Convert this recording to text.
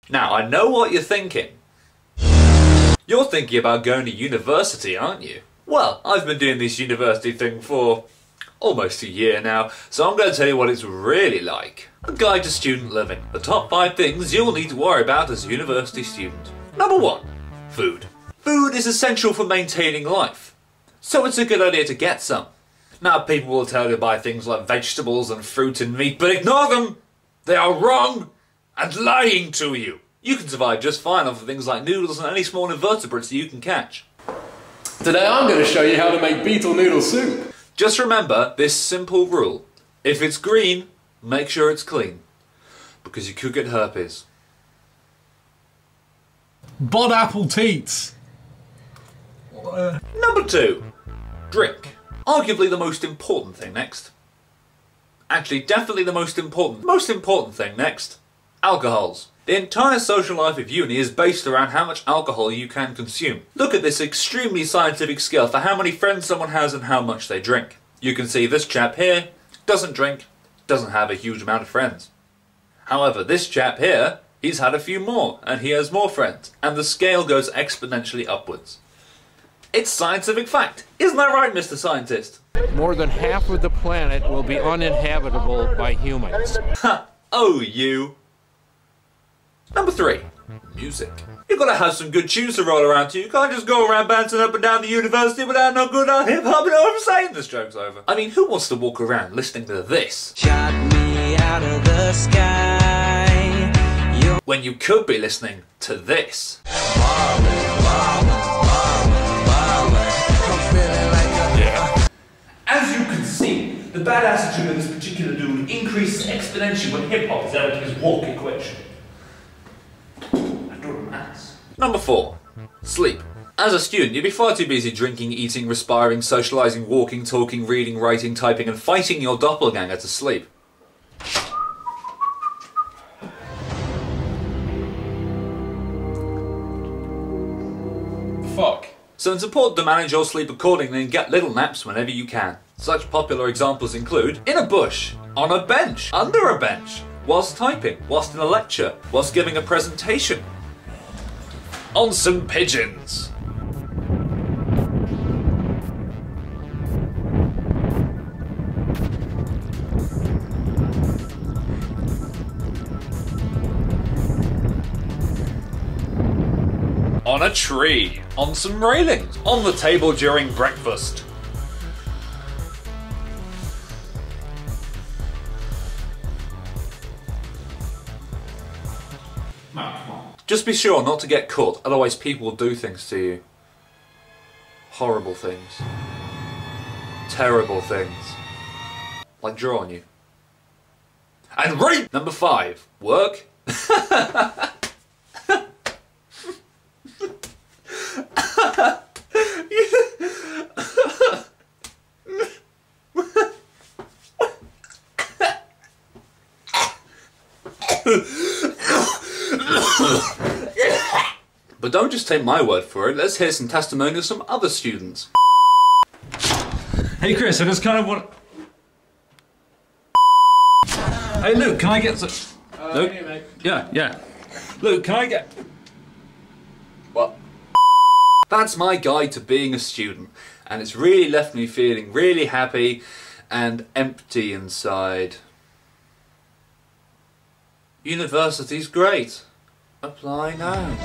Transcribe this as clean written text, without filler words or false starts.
Now, I know what you're thinking. You're thinking about going to university, aren't you? Well, I've been doing this university thing for almost a year now, so I'm going to tell you what it's really like. A guide to student living. The top 5 things you'll need to worry about as a university student. Number 1. Food. Food is essential for maintaining life, so it's a good idea to get some. Now, people will tell you to buy things like vegetables and fruit and meat, but ignore them! They are wrong and lying to you. You can survive just fine off of things like noodles and any small invertebrates that you can catch. Today I'm going to show you how to make beetle noodle soup. Just remember this simple rule. If it's green, make sure it's clean, because you could get herpes. Bod apple teats. Number 2. Drink. Arguably the most important thing next. Actually, definitely the most important thing next. Alcohols. The entire social life of uni is based around how much alcohol you can consume. Look at this extremely scientific scale for how many friends someone has and how much they drink. You can see this chap here doesn't drink, doesn't have a huge amount of friends. However, this chap here, he's had a few more, and he has more friends, and the scale goes exponentially upwards. It's scientific fact. Isn't that right, Mr. Scientist? More than half of the planet will be uninhabitable by humans. Ha! Oh, you. Number 3. Music. You've got to have some good tunes to roll around to. You can't just go around bouncing up and down the university without no good hip-hop. You know what I'm saying? This joke's over. I mean, who wants to walk around listening to this? Shot me out of the sky. When you could be listening to this. As you can see, the bad attitude of this particular dude increases exponentially when hip-hop is added to his walk equation. I do the maths. Number 4. Sleep. As a student, you'd be far too busy drinking, eating, respiring, socialising, walking, talking, reading, writing, typing, and fighting your doppelganger to sleep. Fuck. So it's important to manage your sleep accordingly and get little naps whenever you can. Such popular examples include in a bush, on a bench, under a bench, whilst typing, whilst in a lecture, whilst giving a presentation, on some pigeons. On a tree, on some railings, on the table during breakfast. Just be sure not to get caught, otherwise people will do things to you. Horrible things. Terrible things. Like draw on you. And rape! Number 5. Work. But don't just take my word for it, let's hear some testimonials from other students. Hey Chris, I just kind of want... Hey Luke, can I get some... Luke? Hey, mate. Yeah. Luke, can I get... What? That's my guide to being a student, and it's really left me feeling really happy and empty inside. University's great. Apply now.